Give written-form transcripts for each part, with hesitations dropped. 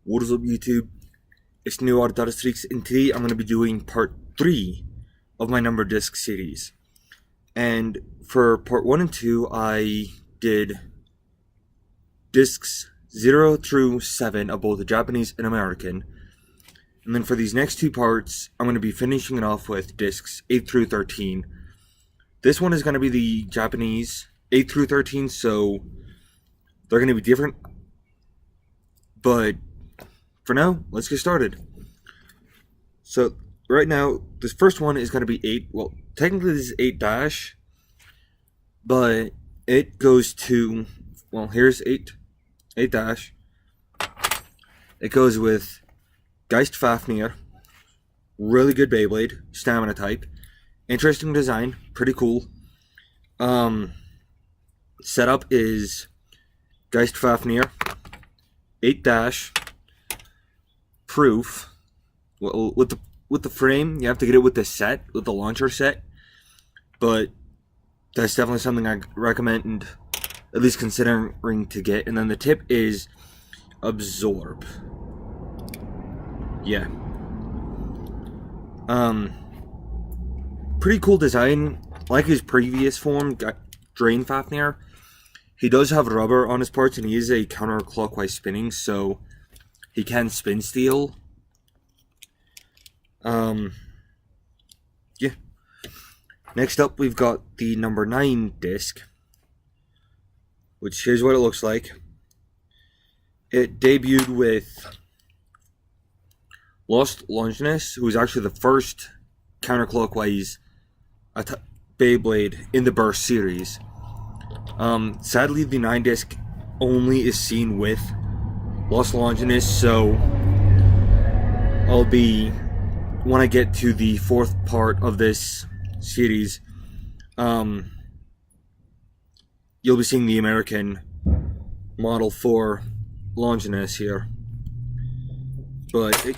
What is up, YouTube? It's New Data Streaks, and today I'm going to be doing part 3 of my number disc series. And for part 1 and 2, I did discs 0 through 7 of both the Japanese and American. And then for these next two parts, I'm going to be finishing it off with discs 8 through 13. This one is going to be the Japanese 8 through 13, so they're going to be different. But for now, let's get started. So right now, this first one is going to be 8. Well, technically this is 8 dash, but it goes to, well, here's 8 dash. It goes with Geist Fafnir, really good Beyblade, stamina type, interesting design, pretty cool. Setup is Geist Fafnir, 8 dash, proof. Well, with the frame, you have to get it with the set, with the launcher set. But that's definitely something I recommend, at least considering to get. And then the tip is absorb. Yeah. Pretty cool design. Like his previous form, Drain Fafnir. He does have rubber on his parts, and he is a counterclockwise spinning, so he can spin steel. Yeah. Next up, we've got the number 9 disc, which here's what it looks like. It debuted with Lost Longinus, who was actually the first counterclockwise Beyblade in the Burst series. Sadly, the 9 disc only is seen with Lost Longinus, so I'll be, when I get to the 4th part of this series, you'll be seeing the American model for Longinus here. But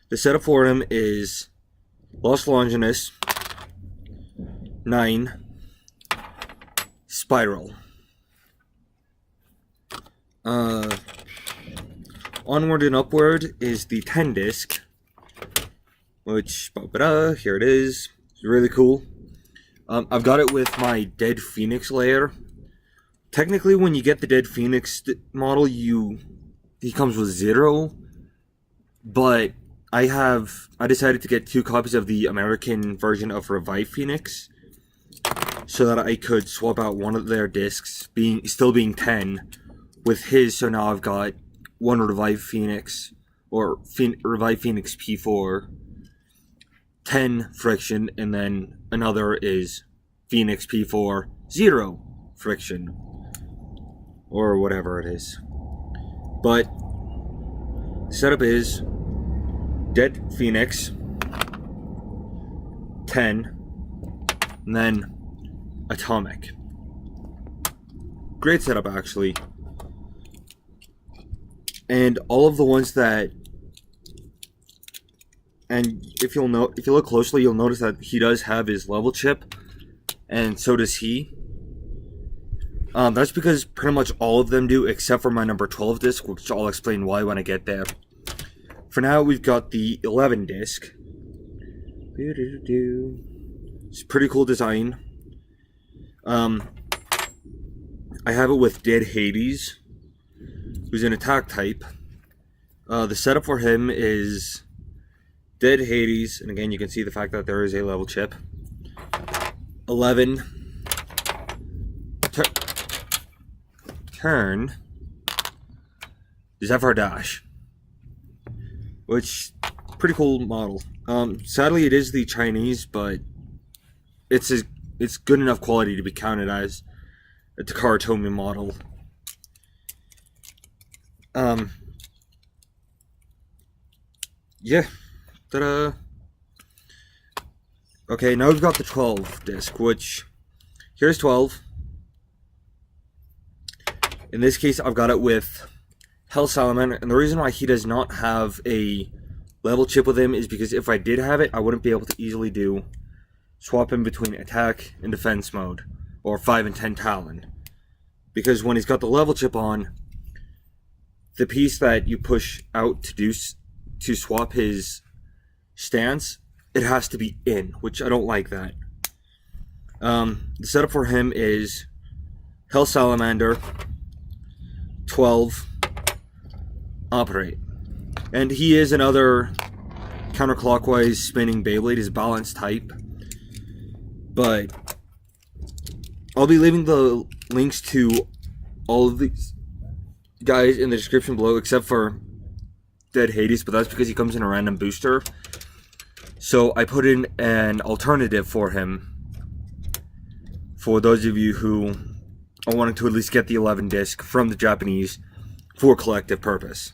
the setup for him is Lost Longinus, 9, Spiral. Onward and Upward is the 10 disc, which, here it is. It's really cool. I've got it with my Dead Phoenix layer. Technically, when you get the Dead Phoenix model, he comes with 0, but I decided to get 2 copies of the American version of Revive Phoenix, so that I could swap out one of their discs, still being 10, with his. So now I've got one Revive Phoenix, or Revive Phoenix P4, 10 friction, and then another is Phoenix P4, 0 friction, or whatever it is. But the setup is Dead Phoenix, 10, and then Atomic. Great setup, actually. And all of the ones that, and if you look closely, you'll notice that he does have his level chip, and so does he. That's because pretty much all of them do, except for my number 12 disc, which I'll explain why when I get there. For now, we've got the 11 disc. It's a pretty cool design. I have it with Dead Hades, who's an attack type. The setup for him is Dead Hades, and again you can see the fact that there is a level chip. 11 turn Zephyr Dash, which pretty cool model. Sadly, it is the Chinese, but it's good enough quality to be counted as a Takara Tomy model. Yeah. Ta-da. Okay, now we've got the 12 disc, which, here's 12. In this case, I've got it with Hell Salamander, and the reason why he does not have a level chip with him is because if I did have it, I wouldn't be able to easily swap him between attack and defense mode, or 5 and 10 Talon. Because when he's got the level chip on, the piece that you push out to swap his stance, it has to be in, which I don't like that. The setup for him is Hell Salamander, 12, operate. And he is another counterclockwise spinning Beyblade, is balance type. But I'll be leaving the links to all of these guys in the description below, except for Dead Hades, but that's because he comes in a random booster. So I put in an alternative for him, for those of you who are wanting to at least get the 11 disc from the Japanese for collective purpose.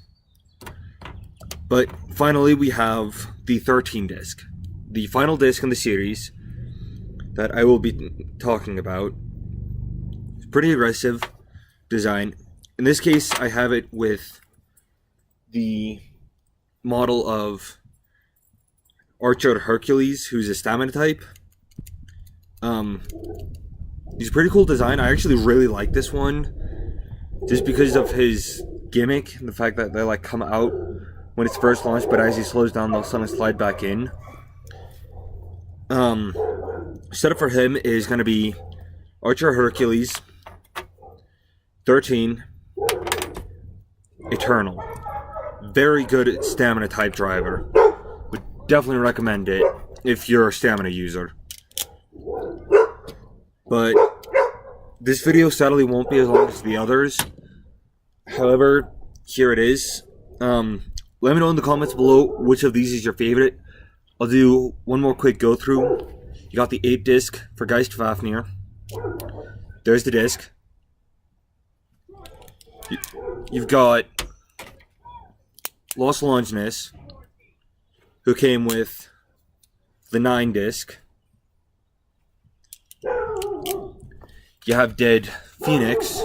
But finally we have the 13 disc, the final disc in the series that I will be talking about. It's pretty aggressive design. In this case, I have it with the model of Archer Hercules, who's a stamina type. He's a pretty cool design. I actually really like this one, just because of his gimmick, and the fact that they like come out when it's first launched, but as he slows down, they'll suddenly slide back in. Setup for him is going to be Archer Hercules, 13, Eternal. Very good stamina type driver. Would definitely recommend it if you're a stamina user. But this video sadly won't be as long as the others. However, here it is. Let me know in the comments below which of these is your favorite. I'll do one more quick go through. You got the 8 disc for Geist Fafnir. There's the disc. You've got Lost Longinus, who came with the 9 disc. You have Dead Phoenix,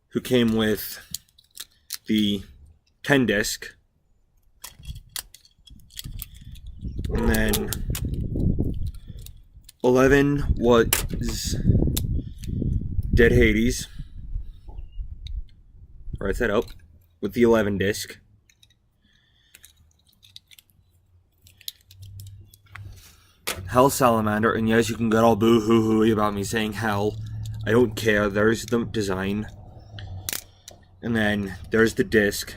who came with the 10 disc. And then 11 was Dead Hades. Right side up with the 11 disc. Hell Salamander, and yes, you can get all boo-hoo-hooey about me saying hell. I don't care. There's the design. And then there's the disc.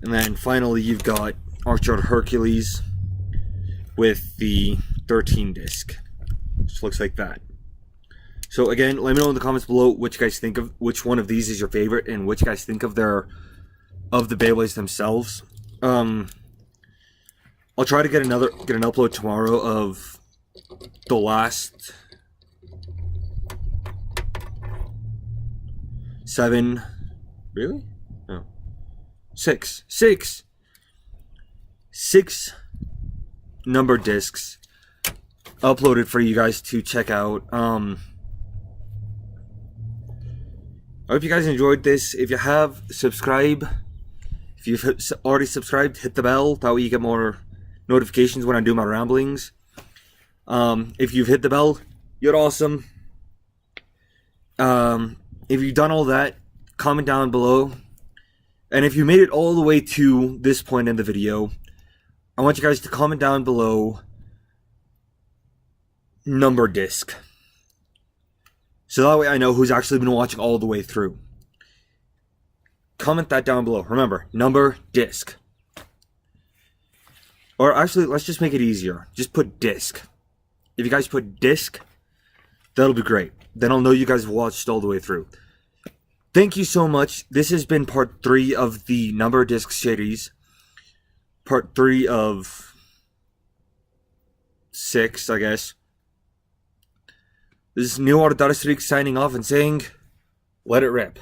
And then finally you've got Archer Hercules with the 13 disc. Which looks like that. So again, let me know in the comments below which one of these is your favorite, and which guys think of the Beyblades themselves. I'll try to get an upload tomorrow of the last 7. Really? No. 6 number discs uploaded for you guys to check out. I hope you guys enjoyed this. If you have, subscribe. If you've already subscribed, hit the bell. That way you get more notifications when I do my ramblings. If you've hit the bell, you're awesome. If you've done all that, comment down below. And if you made it all the way to this point in the video, I want you guys to comment down below number disc. So that way I know who's actually been watching all the way through. Comment that down below. Remember, number disc. Or actually, let's just make it easier. Just put disc. If you guys put disc, that'll be great. Then I'll know you guys watched all the way through. Thank you so much. This has been part 3 of the number disc series. Part 3 of 6, I guess. This is Neo Streak signing off and saying, let it rip.